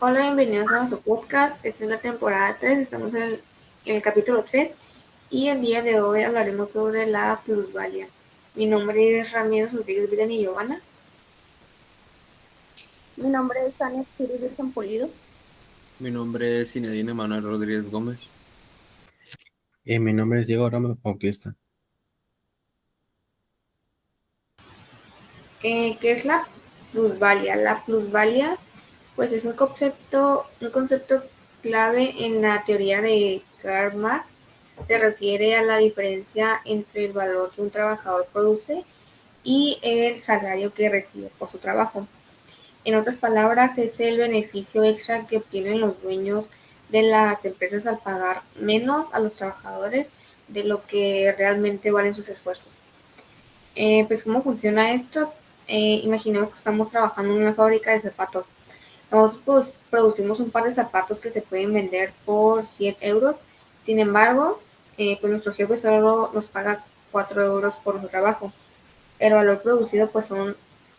Hola, bienvenidos a nuestro podcast. Esta es la temporada 3. Estamos en el capítulo 3 y el día de hoy hablaremos sobre la plusvalía. Mi nombre es Ramiro Rodríguez Villan y Giovanna. Mi nombre es Tania Siri Virgen Pulido. Mi nombre es Zinedine Manuel Rodríguez Gómez. Mi nombre es Diego Ramos Bautista. ¿Qué es la plusvalía? La plusvalía pues es un concepto clave en la teoría de Karl Marx. Se refiere a la diferencia entre el valor que un trabajador produce y el salario que recibe por su trabajo. En otras palabras, es el beneficio extra que obtienen los dueños de las empresas al pagar menos a los trabajadores de lo que realmente valen sus esfuerzos. Pues, ¿cómo funciona esto? Imaginemos que estamos trabajando en una fábrica de zapatos. Nosotros pues, producimos un par de zapatos que se pueden vender por 100 euros. Sin embargo, pues nuestro jefe solo nos paga 4 euros por su trabajo. El valor producido pues son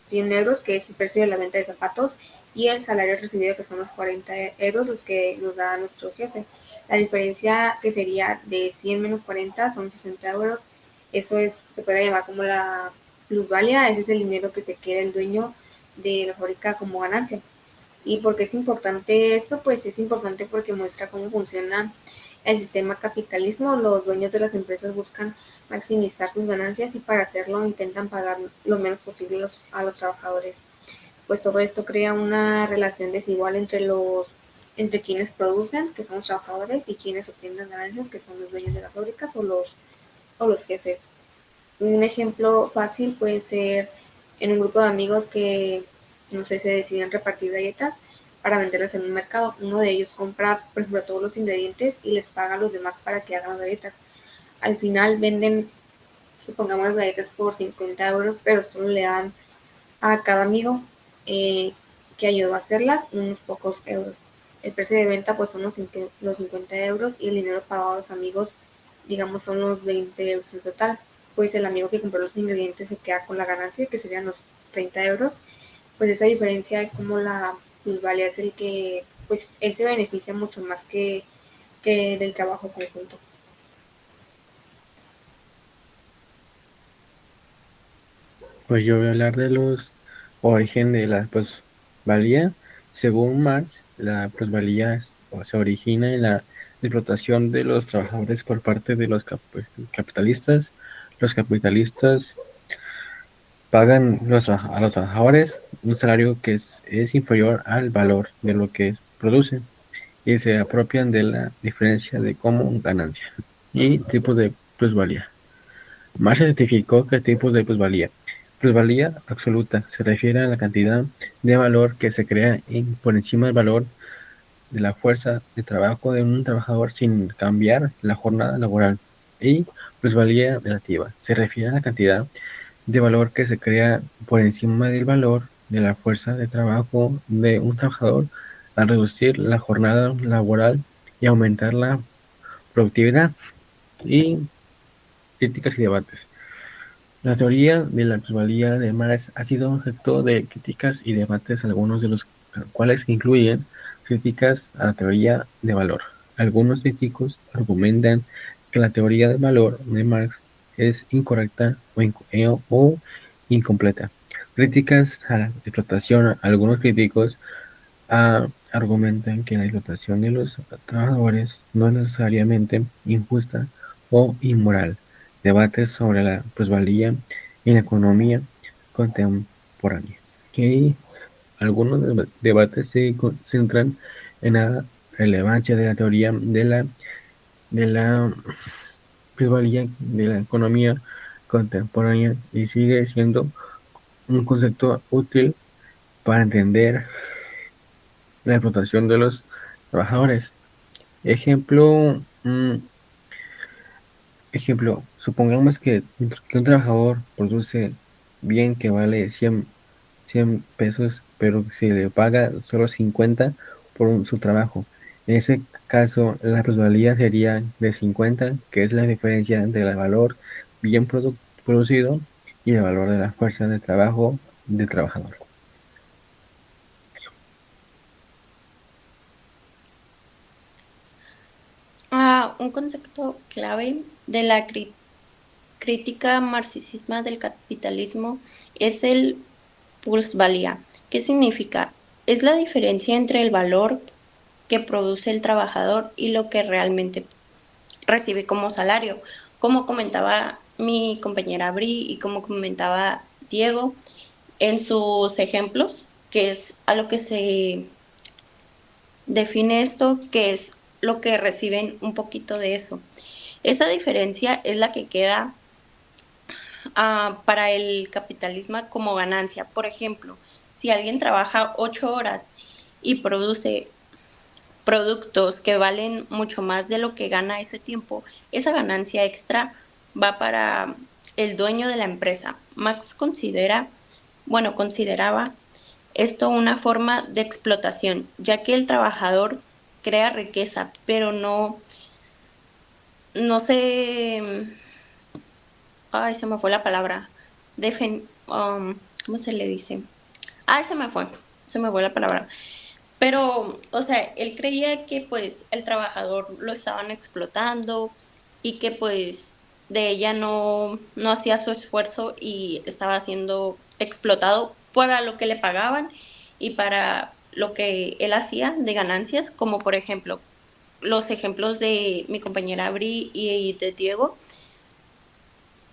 100 euros, que es el precio de la venta de zapatos, y el salario recibido, que son los 40 euros, los que nos da nuestro jefe. La diferencia, que sería de 100 menos 40, son 60 euros. Eso se puede llamar como la plusvalía. Ese es el dinero que se queda el dueño de la fábrica como ganancia. ¿Y por qué es importante esto? Pues es importante porque muestra cómo funciona el sistema capitalismo. Los dueños de las empresas buscan maximizar sus ganancias y para hacerlo intentan pagar lo menos posible a los trabajadores. Pues todo esto crea una relación desigual entre quienes producen, que son los trabajadores, y quienes obtienen las ganancias, que son los dueños de las fábricas o los jefes. Un ejemplo fácil puede ser en un grupo de amigos que, no sé, se deciden repartir galletas para venderlas en un mercado. Uno de ellos compra, por ejemplo, todos los ingredientes y les paga a los demás para que hagan las galletas. Al final venden, supongamos, las galletas por 50 euros, pero solo le dan a cada amigo eh, que ayudó a hacerlas unos pocos euros. El precio de venta pues son los 50 euros, y el dinero pagado a los amigos, digamos, son los 20 euros en total. Pues el amigo que compró los ingredientes se queda con la ganancia, que serían los 30 euros. Pues esa diferencia es como la plusvalía, es el que pues él se beneficia mucho más que del trabajo conjunto. Pues yo voy a hablar de los origen de la plusvalía. Según Marx, la plusvalía se origina en la explotación de los trabajadores por parte de los capitalistas. Los capitalistas pagan a los trabajadores un salario que es inferior al valor de lo que producen y se apropian de la diferencia de como ganancia y tipo de plusvalía. Marx identificó qué tipos de plusvalía. Plusvalía absoluta se refiere a la cantidad de valor que se crea por encima del valor de la fuerza de trabajo de un trabajador sin cambiar la jornada laboral. Y plusvalía relativa se refiere a la cantidad de valor que se crea por encima del valor de la fuerza de trabajo de un trabajador al reducir la jornada laboral y aumentar la productividad. Y críticas y debates. La teoría de la plusvalía de Marx ha sido objeto de críticas y debates, algunos de los cuales incluyen críticas a la teoría de valor. Algunos críticos argumentan que la teoría de valor de Marx es incorrecta o incompleta. Críticas a la explotación. Algunos críticos argumentan que la explotación de los trabajadores no es necesariamente injusta o inmoral. Debates sobre la plusvalía en la economía contemporánea. Y algunos debates se centran en la relevancia de la teoría de la plusvalía de la economía contemporánea y sigue siendo un concepto útil para entender la explotación de los trabajadores. Ejemplo, supongamos que un trabajador produce bien que vale 100 pesos, pero se le paga solo 50 por su trabajo. En ese caso, la plusvalía sería de 50, que es la diferencia entre el valor bien producido y el valor de la fuerza de trabajo del trabajador. un concepto clave de la crítica marxista del capitalismo es el plusvalía. ¿Qué significa? Es la diferencia entre el valor que produce el trabajador y lo que realmente recibe como salario. Como comentaba mi compañera Bri y como comentaba Diego en sus ejemplos, que es a lo que se define esto, que es lo que reciben un poquito de eso. Esa diferencia es la que queda para el capitalismo como ganancia. Por ejemplo, si alguien trabaja 8 horas y produce productos que valen mucho más de lo que gana ese tiempo, esa ganancia extra va para el dueño de la empresa. Marx consideraba esto una forma de explotación, ya que el trabajador crea riqueza, pero no se, ay, se me fue la palabra, ¿cómo se le dice? Ay, se me fue la palabra. Pero, o sea, él creía que pues el trabajador lo estaban explotando y que pues de ella no hacía su esfuerzo y estaba siendo explotado para lo que le pagaban y para lo que él hacía de ganancias, como por ejemplo los ejemplos de mi compañera Bri y de Diego,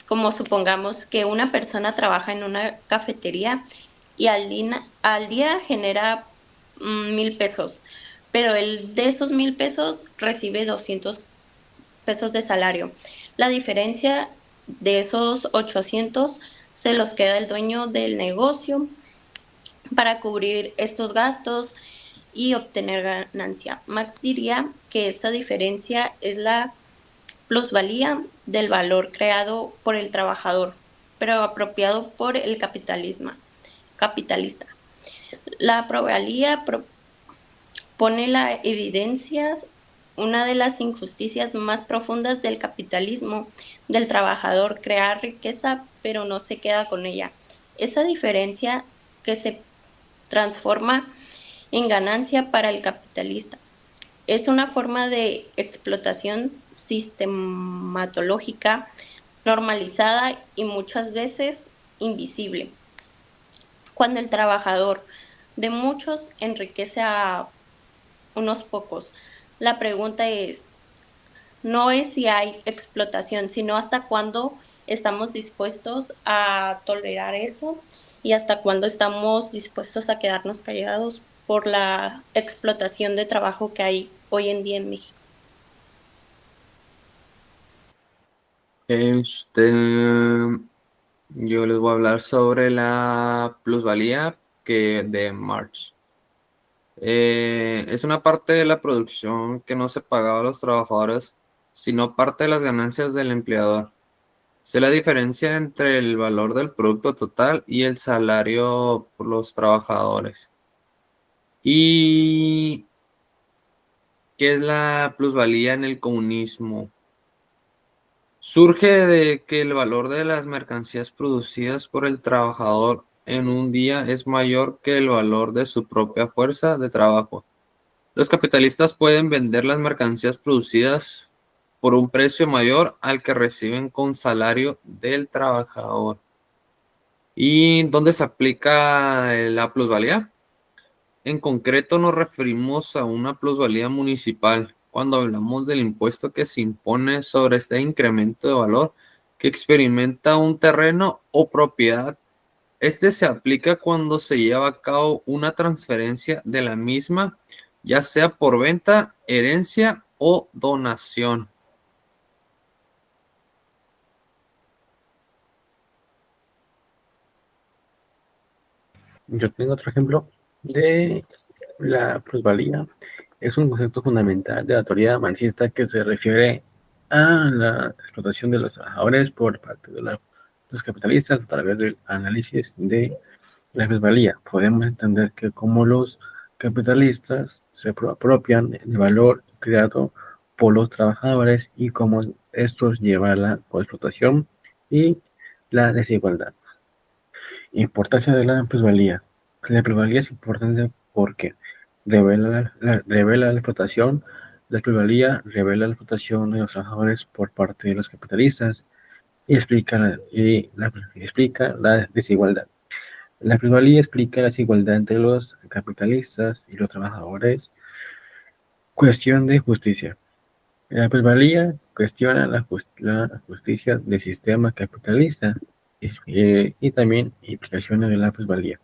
como supongamos que una persona trabaja en una cafetería y al día genera 1,000 pesos, pero él de esos 1,000 pesos recibe 200 pesos de salario. La diferencia de esos 800 se los queda el dueño del negocio para cubrir estos gastos y obtener ganancia. Max diría que esta diferencia es la plusvalía del valor creado por el trabajador, pero apropiado por el capitalista. La plusvalía pone la evidencia una de las injusticias más profundas del capitalismo, del trabajador crear riqueza, pero no se queda con ella. Esa diferencia que se transforma en ganancia para el capitalista. Es una forma de explotación sistematológica, normalizada y muchas veces invisible. Cuando el trabajador de muchos enriquece a unos pocos, la pregunta no es si hay explotación, sino hasta cuándo estamos dispuestos a tolerar eso y hasta cuándo estamos dispuestos a quedarnos callados por la explotación de trabajo que hay hoy en día en México. Yo les voy a hablar sobre la plusvalía de March. Es una parte de la producción que no se pagaba a los trabajadores, sino parte de las ganancias del empleador. Es la diferencia entre el valor del producto total y el salario por los trabajadores. ¿Y qué es la plusvalía en el comunismo? Surge de que el valor de las mercancías producidas por el trabajador en un día es mayor que el valor de su propia fuerza de trabajo. Los capitalistas pueden vender las mercancías producidas por un precio mayor al que reciben con salario del trabajador. ¿Y dónde se aplica la plusvalía? En concreto nos referimos a una plusvalía municipal cuando hablamos del impuesto que se impone sobre este incremento de valor que experimenta un terreno o propiedad. Este se aplica cuando se lleva a cabo una transferencia de la misma, ya sea por venta, herencia o donación. Yo tengo otro ejemplo de la plusvalía. Es un concepto fundamental de la teoría marxista que se refiere a la explotación de los trabajadores por parte de los capitalistas a través del análisis de la plusvalía. Podemos entender que como los capitalistas se apropian del valor creado por los trabajadores y cómo estos llevan a la explotación y la desigualdad. Importancia de la plusvalía. La plusvalía es importante porque revela la explotación La plusvalía revela la explotación de los trabajadores por parte de los capitalistas y explica la desigualdad. La plusvalía explica la desigualdad entre los capitalistas y los trabajadores. Cuestión de justicia. La plusvalía cuestiona la justicia del sistema capitalista y también implicaciones de la plusvalía.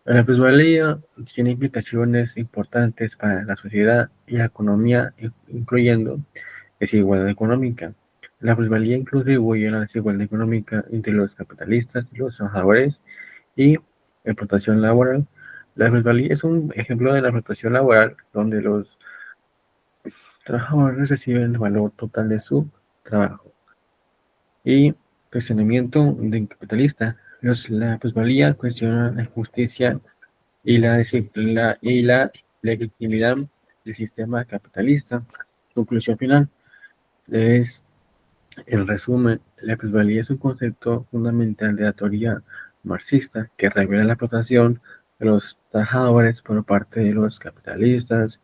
La plusvalía tiene implicaciones importantes para la sociedad y la economía, incluyendo desigualdad económica. La plusvalía contribuye a la desigualdad económica entre los capitalistas y los trabajadores y explotación laboral. La plusvalía es un ejemplo de la explotación laboral donde los trabajadores reciben el valor total de su trabajo. Y cuestionamiento del capitalista. La plusvalía cuestiona la justicia y la legitimidad del sistema capitalista. Conclusión final es, en resumen, la plusvalía es un concepto fundamental de la teoría marxista que revela la explotación de los trabajadores por parte de los capitalistas,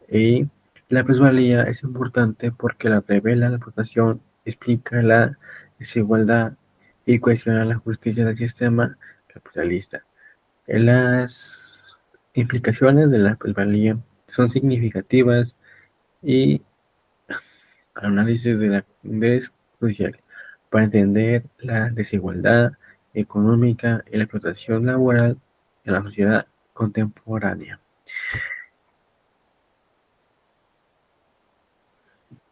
y la plusvalía es importante porque la revela la explotación, explica la desigualdad y cuestiona la justicia del sistema capitalista. Las implicaciones de la plusvalía son significativas y análisis es crucial para entender la desigualdad económica y la explotación laboral en la sociedad contemporánea.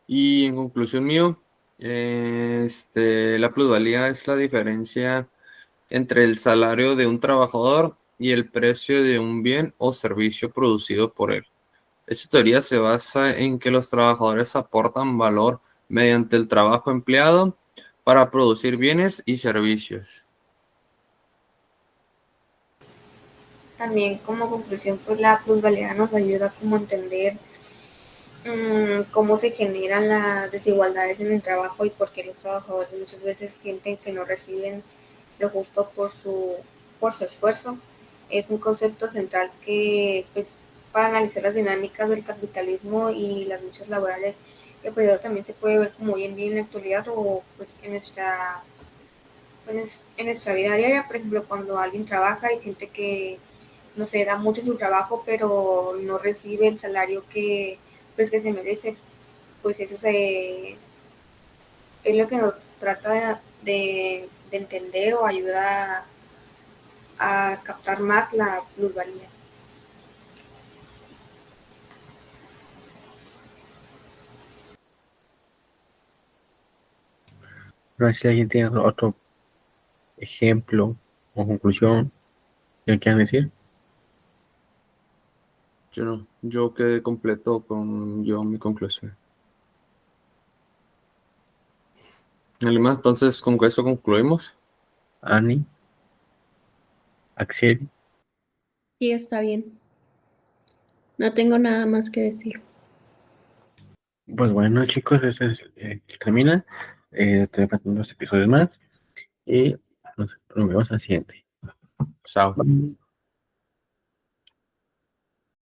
Y en conclusión mío, la plusvalía es la diferencia entre el salario de un trabajador y el precio de un bien o servicio producido por él. Esta teoría se basa en que los trabajadores aportan valor mediante el trabajo empleado para producir bienes y servicios. También como conclusión, pues la plusvalía nos ayuda como a entender cómo se generan las desigualdades en el trabajo y por qué los trabajadores muchas veces sienten que no reciben lo justo por su esfuerzo. Es un concepto central que, pues, para analizar las dinámicas del capitalismo y las luchas laborales, que pues también se puede ver como hoy en día en la actualidad o pues en nuestra vida diaria. Por ejemplo, cuando alguien trabaja y siente que no se da mucho su trabajo, pero no recibe el salario que pues que se merece, pues es lo que nos trata de entender o ayuda a captar más la plusvalía. No sé si alguien tiene otro ejemplo o conclusión que quieran decir. Yo quedé completo con mi conclusión. Más, entonces con eso concluimos. Ani, Axel. Sí, está bien. No tengo nada más que decir. Pues bueno, chicos, termina. Te faltan 2 episodios más y nos vemos al siguiente. Chao. Bye.